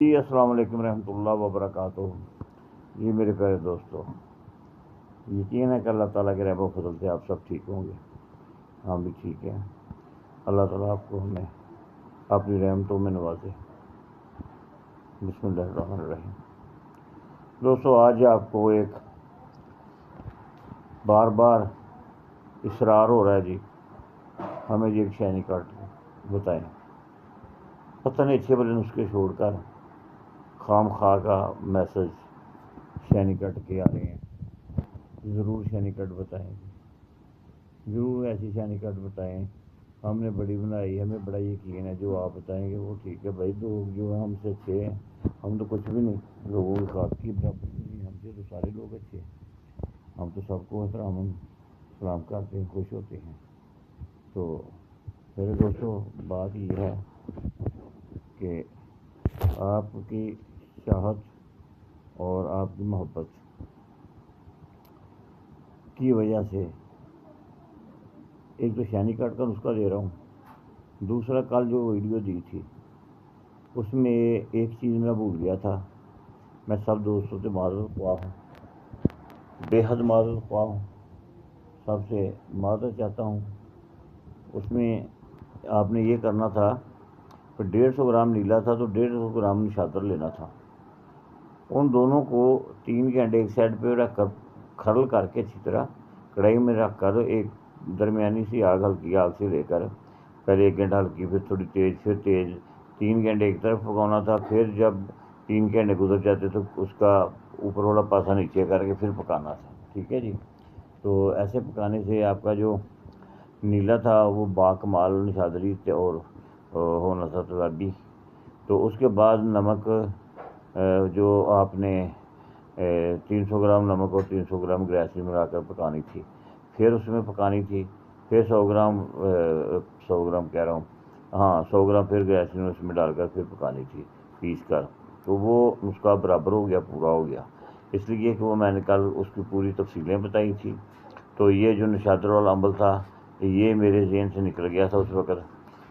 جی السلام علیکم رحمۃ اللہ وبرکاتہ۔ جی میرے پیارے دوستو، یقین ہے کہ اللہ تعالیٰ کے رحم و فضل سے آپ سب ٹھیک ہوں گے، ہم بھی ٹھیک ہیں۔ اللہ تعالیٰ آپ کو ہمیں اپنی رحمتوں میں نوازے۔ بسم اللہ الرحمن الرحیم۔ دوستو، آج آپ کو ایک بار بار اصرار ہو رہا ہے جی ہمیں یہ ایک شینی کاٹ بتائیں۔ پتہ نہیں اچھے بڑے نسخے چھوڑ کر خام خواہ کا میسج شینی کٹ کے آ رہے ہیں۔ ضرور شینی کٹ بتائیں گے، ضرور ایسی شینی کٹ بتائیں۔ ہم نے بڑی بنائی، ہمیں بڑا یقین ہے جو آپ بتائیں گے وہ ٹھیک ہے بھائی۔ لوگ جو ہیں ہم سے اچھے ہیں، ہم تو کچھ بھی نہیں، لوگوں کی خاص کی برابری نہیں، ہم سے تو سارے لوگ اچھے ہیں۔ ہم تو سب کو احترام سلام کرتے ہیں، خوش ہوتے ہیں۔ تو میرے دوستو، بات یہ ہے کہ آپ کی چاہت اور آپ کی محبت کی وجہ سے ایک تو شینی کاٹ کا نسخہ دے رہا ہوں، دوسرا کل جو ویڈیو دی تھی اس میں ایک چیز میں بھول گیا تھا۔ میں سب دوستوں سے معذرت خواہ ہوں، بے حد معذرت خواہ ہوں، سب سے معذرت چاہتا ہوں۔ اس میں آپ نے یہ کرنا تھا کہ 150 گرام نیلا تھا تو 150 گرام نشادر لینا تھا۔ ان دونوں کو 3 گھنٹے ایک سائڈ پہ رکھ کر کھرل کر کے اچھی طرح کڑھائی میں رکھ کر ایک درمیانی سی آگ، ہلکی آگ سے لے کر پہلے 1 گھنٹہ ہلکی، پھر تھوڑی تیز، پھر تیز، 3 گھنٹے ایک طرف پکانا تھا۔ پھر جب 3 گھنٹے گزر جاتے تو اس کا اوپر والا پاسا نیچے کر کے پھر پکانا تھا، ٹھیک ہے جی۔ تو ایسے پکانے سے آپ کا جو نیلا تھا وہ باکمال نشادری اور ہونا تھا تلابی۔ تو اس کے بعد نمک جو آپ نے 300 گرام نمک اور 300 گرام گریسی ملا کر پکانی تھی، پھر اس میں پکانی تھی، پھر 100 گرام کہہ رہا ہوں، ہاں 100 گرام پھر گریسی اس میں ڈال کر پھر پکانی تھی پیس کر۔ تو وہ نسخہ برابر ہو گیا، پورا ہو گیا، اس لیے کہ وہ میں نے کل اس کی پوری تفصیلیں بتائی تھی۔ تو یہ جو نشادر والا عمل تھا یہ میرے ذہن سے نکل گیا تھا اس وقت۔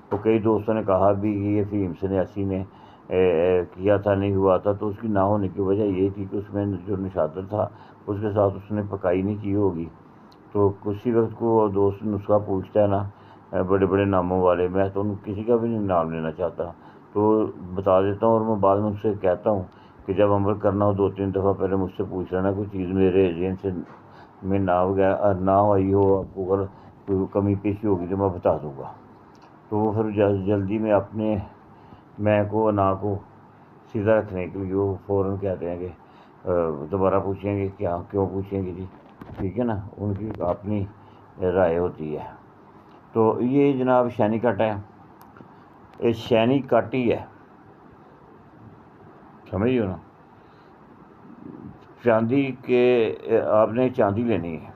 تو کئی دوستوں نے کہا بھی کہ یہ فہیم سنیاسی نے کیا تھا، نہیں ہوا تھا۔ تو اس کی نہ ہونے کی وجہ یہ تھی کہ اس میں جو نشادر تھا اس کے ساتھ اس نے پکائی نہیں کی ہوگی۔ تو کسی وقت کو دوست نسخہ پوچھتا ہے نا بڑے بڑے ناموں والے، میں تو کسی کا بھی نہیں نام لینا چاہتا، تو بتا دیتا ہوں۔ اور میں بعد میں اس سے کہتا ہوں کہ جب عمل کرنا ہو 2-3 دفعہ پہلے مجھ سے پوچھ لینا، کوئی چیز میرے ذہن سے میں نہ آئی ہو، آپ کو اگر کوئی کمی پیشی ہوگی تو میں بتا دوں گا۔ تو وہ پھر جلدی میں اپنے میں کو نا کو سیدھا رکھنے کے لیے وہ فوراً کہتے ہیں کہ دوبارہ پوچھیں گے، کیا کیوں پوچھیں گے جی، ٹھیک ہے نا، ان کی اپنی رائے ہوتی ہے۔ تو یہ جناب شینی کٹ ہے، یہ شینی کٹ ہی ہے، سمجھیے نا۔ چاندی کے آپ نے چاندی لینی ہے،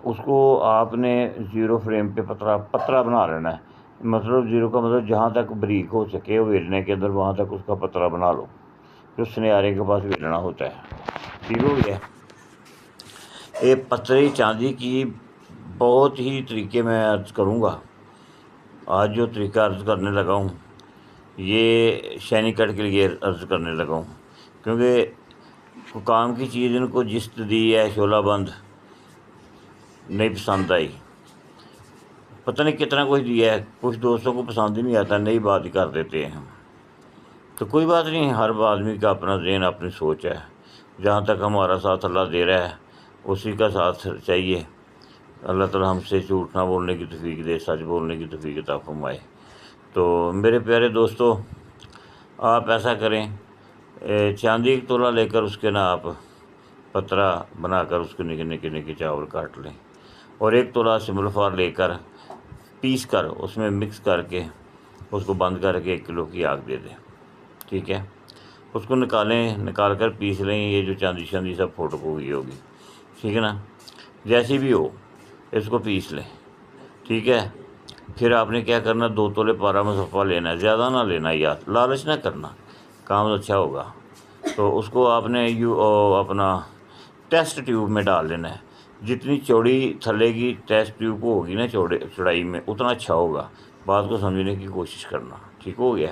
اس کو آپ نے 0 فریم پہ پترا بنا لینا ہے۔ مطلب 0 کا مطلب جہاں تک بریک ہو سکے ویلنے کے اندر وہاں تک اس کا پترا بنا لو، جو سنیارے کے پاس ویلنا ہوتا ہے، ٹھیک ہو گیا۔ یہ پتری چاندی کی بہت ہی طریقے میں عرض کروں گا۔ آج جو طریقہ عرض کرنے لگا ہوں یہ شینی کٹ کے لیے عرض کرنے لگا ہوں، کیونکہ کام کی چیز ان کو جست دی ہے شعلہ بند نہیں پسند آئی، پتہ نہیں کتنا کچھ دیا ہے، کچھ دوستوں کو پسند ہی نہیں آتا، نئی بات ہی کر دیتے ہیں ہم۔ تو کوئی بات نہیں، ہر آدمی کا اپنا ذہن، اپنی سوچ ہے۔ جہاں تک ہمارا ساتھ اللہ دے رہا ہے اسی کا ساتھ چاہیے۔ اللہ تعالیٰ ہم سے جھوٹ نہ بولنے کی توفیق دے، سچ بولنے کی توفیق عطا فرمائے۔ تو میرے پیارے دوستو، آپ ایسا کریں، چاندی ایک تولہ لے کر اس کے نا آپ پترا بنا کر اس کے نکے نکے نکے چاول کاٹ لیں، اور 1 تولہ سمبل فار لے کر پیس کر اس میں مکس کر کے اس کو بند کر کے 1 کلو کی آگ دے دیں، ٹھیک ہے۔ اس کو نکال کر پیس لیں، یہ جو چاندی سب پھوٹک ہوئی ہوگی، ٹھیک ہے نا، جیسی بھی ہو اس کو پیس لیں، ٹھیک ہے۔ پھر آپ نے کیا کرنا، 2 تولے پارا مصفہ لینا ہے، زیادہ نہ لینا یار، لالچ نہ کرنا، کام اچھا ہوگا۔ تو اس کو آپ نے اپنا ٹیسٹ ٹیوب میں ڈال لینا ہے، جتنی چوڑی تھلے کی ٹیسٹ ٹیوب ہوگی نا چوڑائی میں اتنا اچھا ہوگا، بات کو سمجھنے کی کوشش کرنا، ٹھیک ہو گیا۔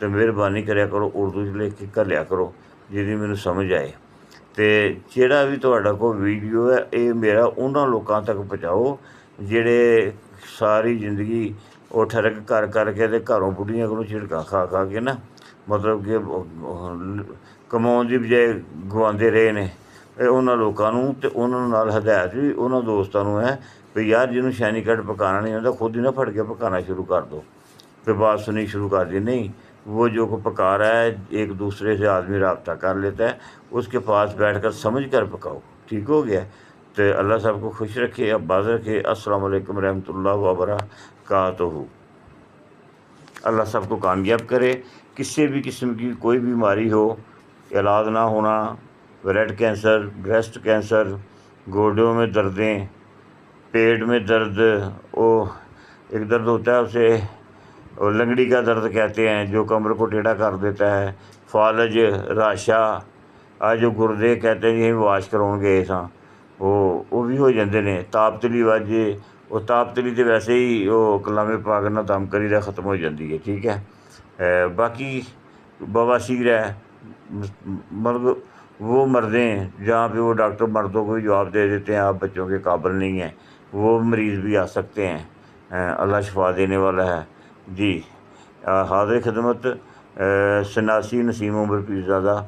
تو مہربانی کریا کرو اردو 'ਚ ਲਿਖ ਕੇ ਘੱਲਿਆ ਕਰੋ ਜਿਹਦੀ ਮੈਨੂੰ ਸਮਝ ਆਏ। ਅਤੇ ਜਿਹੜਾ ਵੀ ਤੁਹਾਡਾ ਕੋਈ ਵੀਡੀਓ ਹੈ ਇਹ ਮੇਰਾ ਉਹਨਾਂ ਲੋਕਾਂ ਤੱਕ ਪਹੁੰਚਾਓ ਜਿਹੜੇ ਸਾਰੀ ਜ਼ਿੰਦਗੀ ਉਹ ਠਰਕ ਕਰ ਕਰਕੇ ਅਤੇ ਘਰੋਂ ਬੁੱਢੀਆਂ ਕੋਲੋਂ ਝਿੜਕਾਂ ਖਾ ਖਾ ਕੇ ਨਾ ਮਤਲਬ ਕਿ ਕਮਾਉਣ ਦੀ ਬਜਾਏ ਗਵਾਉਂਦੇ ਰਹੇ ਨੇ। ਇਹ ਉਹਨਾਂ ਲੋਕਾਂ ਨੂੰ ਅਤੇ ਉਹਨਾਂ ਨਾਲ ਹਦਾਇਤ ਵੀ ਉਹਨਾਂ ਦੋਸਤਾਂ ਨੂੰ ਹੈ ਵੀ ਯਾਰ ਜਿਹਨੂੰ ਸ਼ੈਨੀ ਕੱਟ ਪਕਾਉਣਾ ਨਹੀਂ ਆਉਂਦਾ ਖੁਦ ਹੀ ਨਾ ਫੜ ਕੇ ਪਕਾਉਣਾ ਸ਼ੁਰੂ ਕਰ دو। پھر بات سنی شروع کر دی نہیں وہ جو کو پکا رہا ہے ایک دوسرے سے آدمی رابطہ کر لیتا ہے اس کے پاس بیٹھ کر سمجھ کر پکاؤ، ٹھیک ہو گیا؟ تو اللہ صاحب کو خوش رکھے، آباد رکھے۔ السلام علیکم رحمۃ اللہ وبرکاتہ۔ اللہ سب کو کامیاب کرے۔ کسی بھی قسم کی کوئی بیماری ہو، علاج نہ ہونا، بلڈ کینسر، بریسٹ کینسر، گوڈوں میں دردیں، پیٹ میں درد، وہ ایک درد ہوتا ہے اسے اور لنگڑی کا درد کہتے ہیں جو کمر کو ٹیڑھا کر دیتا ہے، فالج، راشا، آ جو گردے کہتے ہیں جی واش کراؤ گئے ساں وہ بھی ہو جاندے نے۔ تاپ تلی واجے وہ تاپ تلی تو ویسے ہی وہ کلام پاک نہ دم کری دا ختم ہو جاتی ہے، ٹھیک ہے۔ باقی بواسیر ہے، مطلب وہ مردیں جہاں پہ وہ ڈاکٹر مردوں کو بھی جواب دے دیتے ہیں آپ بچوں کے قابل نہیں ہیں، وہ مریض بھی آ سکتے ہیں۔ اللہ شفا دینے والا ہے جی۔ حاضر خدمت سناسی نسیم عمر پیرزادہ